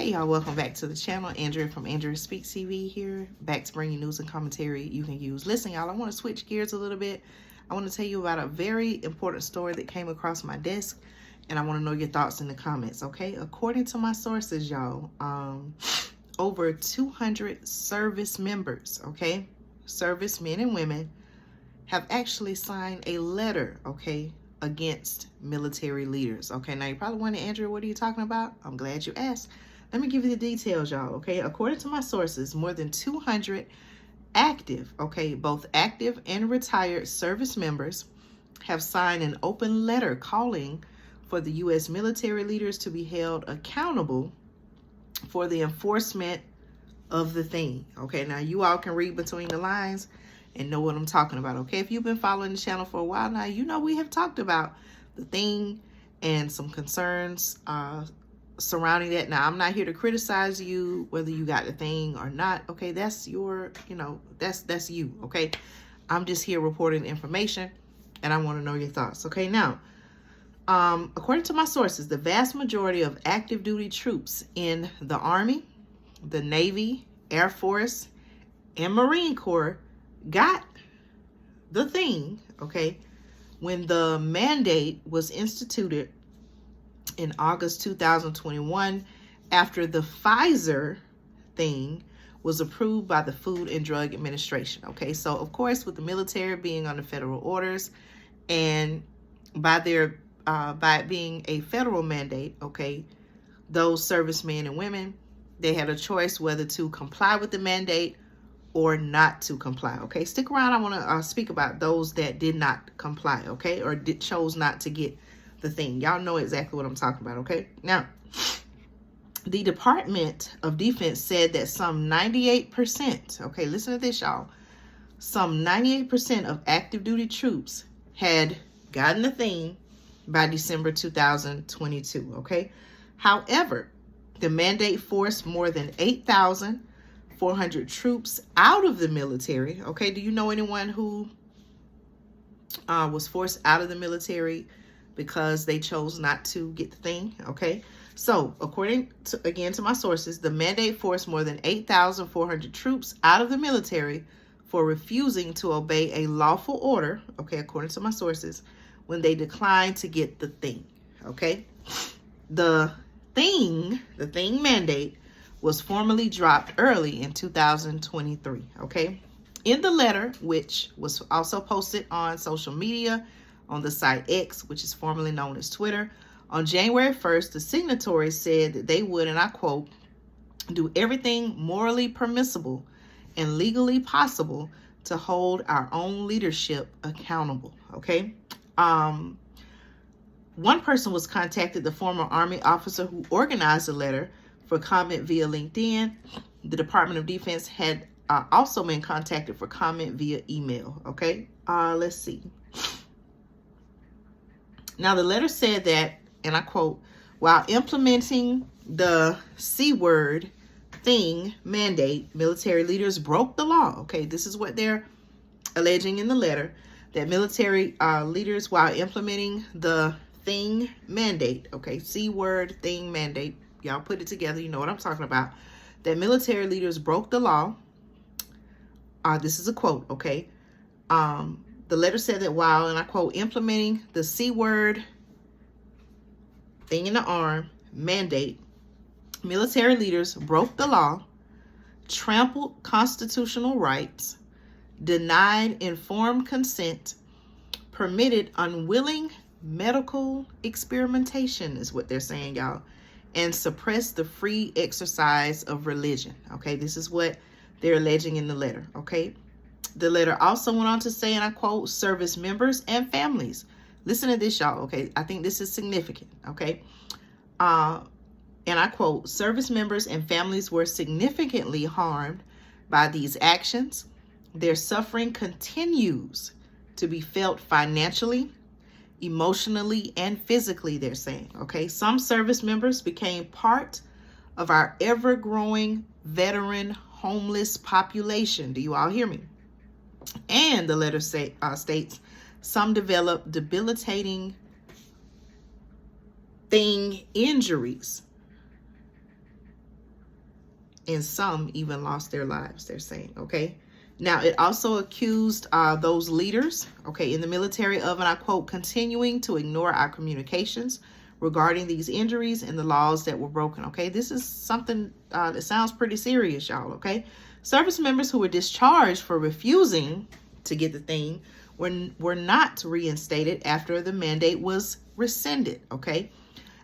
Hey y'all, welcome back to the channel. Andrea from Andrea Speaks TV here, back to bring you news and commentary you can use. Listen y'all, I want to switch gears a little bit. I want to tell you about a very important story that came across my desk, and I want to know your thoughts in the comments, okay? According to my sources, y'all, over 200 service members, okay, service men and women, have actually signed a letter, okay, against military leaders. Okay, now you're probably wondering, Andrea, what are you talking about? I'm glad you asked. Let me give you the details, y'all, okay? According to my sources, more than 200 active, okay, both active and retired service members have signed an open letter calling for the U.S. military leaders to be held accountable for the enforcement of the thing. Okay, now you all can read between the lines and know what I'm talking about. Okay, if you've been following the channel for a while now, you know we have talked about the thing and some concerns surrounding that. Now, I'm not here to criticize you whether you got the thing or not. Okay, that's your, that's you. Okay, I'm just here reporting information, and I want to know your thoughts. Okay, now, according to my sources, the vast majority of active duty troops in the Army, the Navy, Air Force, and Marine Corps got the thing, okay, when the mandate was instituted in August 2021 after the Pfizer thing was approved by the Food and Drug Administration. Okay, so of course, with the military being under federal orders and by their by it being a federal mandate, okay, those servicemen and women, they had a choice whether to comply with the mandate or not to comply. Okay, stick around. I want to speak about those that did not comply, okay, or chose not to get the thing. Y'all know exactly what I'm talking about. Okay, now the Department of Defense said that some 98%, okay, listen to this, y'all, some 98% of active duty troops had gotten the thing by December 2022. Okay, however, the mandate forced more than 8,400 troops out of the military. Okay, do you know anyone who was forced out of the military because they chose not to get the thing? Okay, so according to, again, to my sources, the mandate forced more than 8,400 troops out of the military for refusing to obey a lawful order, okay, according to my sources, when they declined to get the thing. Okay, the thing mandate was formally dropped early in 2023, okay? In the letter, which was also posted on social media on the site X, which is formerly known as Twitter, on January 1st, the signatories said that they would, and I quote, do everything morally permissible and legally possible to hold our own leadership accountable, okay? One person was contacted, the former Army officer who organized the letter, for comment via LinkedIn. The Department of Defense had also been contacted for comment via email. Okay, let's see. Now, the letter said that, and I quote, while implementing the C word thing mandate, military leaders broke the law. Okay, this is what they're alleging in the letter, that military leaders, while implementing the thing mandate, okay, C word thing mandate, y'all put it together, you know what I'm talking about, that military leaders broke the law. This is a quote, okay. The letter said that while, and I quote, implementing the C word thing in the arm mandate, military leaders broke the law, trampled constitutional rights, denied informed consent, permitted unwilling medical experimentation, is what they're saying, y'all, and suppress the free exercise of religion. Okay, this is what they're alleging in the letter. Okay, the letter also went on to say, and I quote, service members and families. Listen to this, y'all. Okay, I think this is significant. Okay, and I quote, service members and families were significantly harmed by these actions. Their suffering continues to be felt financially, emotionally, and physically, they're saying. Okay, some service members became part of our ever-growing veteran homeless population. Do you all hear me? And the letter states some developed debilitating thing injuries and some even lost their lives, they're saying, okay? Now, it also accused those leaders, okay, in the military of, and I quote, continuing to ignore our communications regarding these injuries and the laws that were broken, okay? This is something that sounds pretty serious, y'all, okay? Service members who were discharged for refusing to get the thing were not reinstated after the mandate was rescinded, okay?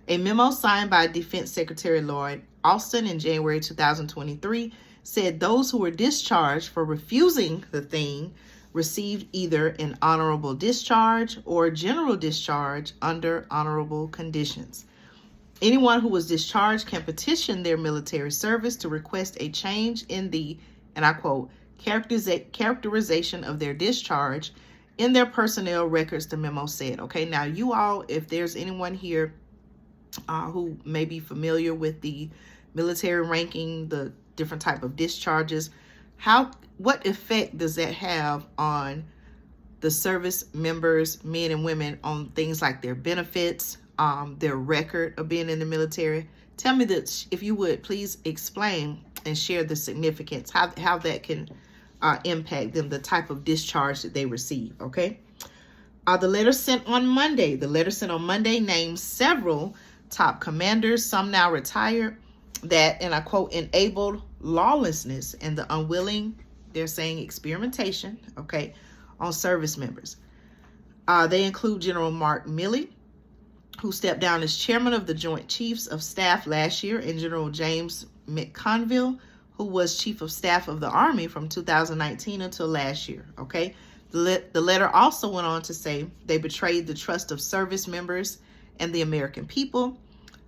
A memo signed by Defense Secretary Lloyd Austin in January 2023 said those who were discharged for refusing the thing received either an honorable discharge or general discharge under honorable conditions. Anyone who was discharged can petition their military service to request a change in the, and I quote, characterization of their discharge in their personnel records, the memo said. Okay, now you all, if there's anyone here who may be familiar with the military ranking, the different type of discharges, what effect does that have on the service members, men and women, on things like their benefits, their record of being in the military? Tell me that, if you would, please explain and share the significance, how that can impact them, the type of discharge that they receive, okay? The letter sent on Monday names several top commanders, some now retired, that, and I quote, enabled lawlessness and the unwilling, they're saying, experimentation, okay, on service members. They include General Mark Milley, who stepped down as chairman of the Joint Chiefs of Staff last year, and General James McConville, who was Chief of Staff of the Army from 2019 until last year, okay? The letter also went on to say they betrayed the trust of service members and the American people.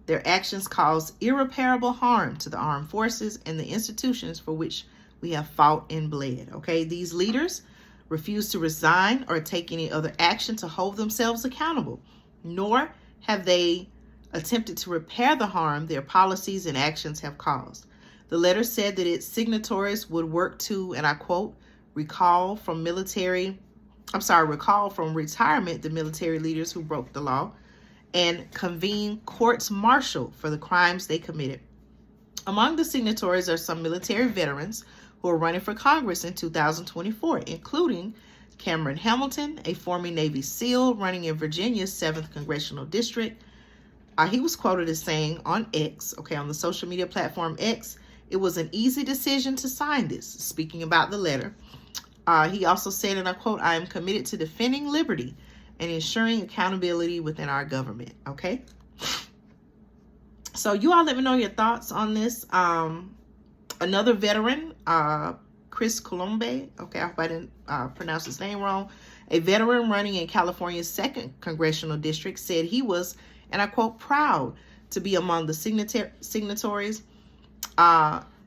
Their actions caused irreparable harm to the armed forces and the institutions for which we have fought and bled, okay? These leaders refuse to resign or take any other action to hold themselves accountable, nor have they attempted to repair the harm their policies and actions have caused. The letter said that its signatories would work to, and I quote, recall from retirement the military leaders who broke the law and convene courts martial for the crimes they committed. Among the signatories are some military veterans who are running for Congress in 2024, including Cameron Hamilton, a former Navy SEAL running in Virginia's 7th Congressional District. He was quoted as saying on X, okay, on the social media platform X, it was an easy decision to sign this, speaking about the letter. He also said, and I quote, I am committed to defending liberty and ensuring accountability within our government, okay? So you all let me know your thoughts on this. Another veteran, Chris Colombe, okay, I hope I didn't pronounce his name wrong, a veteran running in California's 2nd Congressional District, said he was, and I quote, proud to be among the signatories.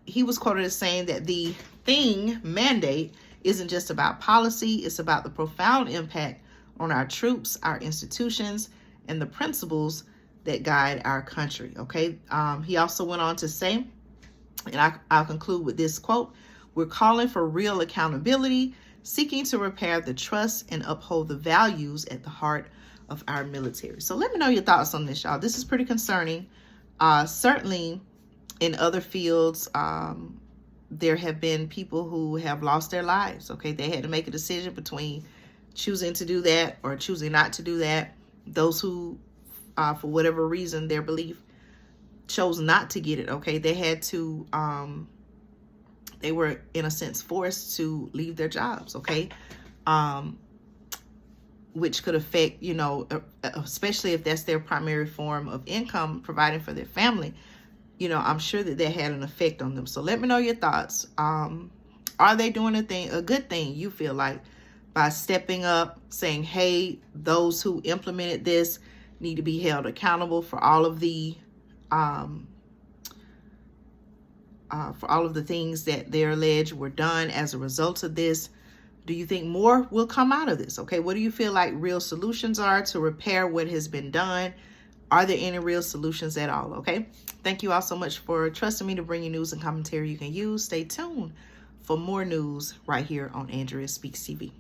He was quoted as saying that the thing mandate isn't just about policy, it's about the profound impact on our troops, our institutions, and the principles that guide our country, okay? He also went on to say, and I'll conclude with this quote, we're calling for real accountability, seeking to repair the trust and uphold the values at the heart of our military. So let me know your thoughts on this, y'all. This is pretty concerning. Certainly in other fields, there have been people who have lost their lives, okay? They had to make a decision between choosing to do that or choosing not to do that. Those who, for whatever reason, their belief, chose not to get it, okay? They had to, they were, in a sense, forced to leave their jobs, okay? Which could affect, you know, especially if that's their primary form of income, providing for their family, you know, I'm sure that had an effect on them. So let me know your thoughts. Are they doing a good thing, you feel like, by stepping up, saying, hey, those who implemented this need to be held accountable for all of the things that they're alleged were done as a result of this? Do you think more will come out of this? Okay, what do you feel like real solutions are to repair what has been done? Are there any real solutions at all? Okay, thank you all so much for trusting me to bring you news and commentary you can use. Stay tuned for more news right here on Andrea Speaks TV.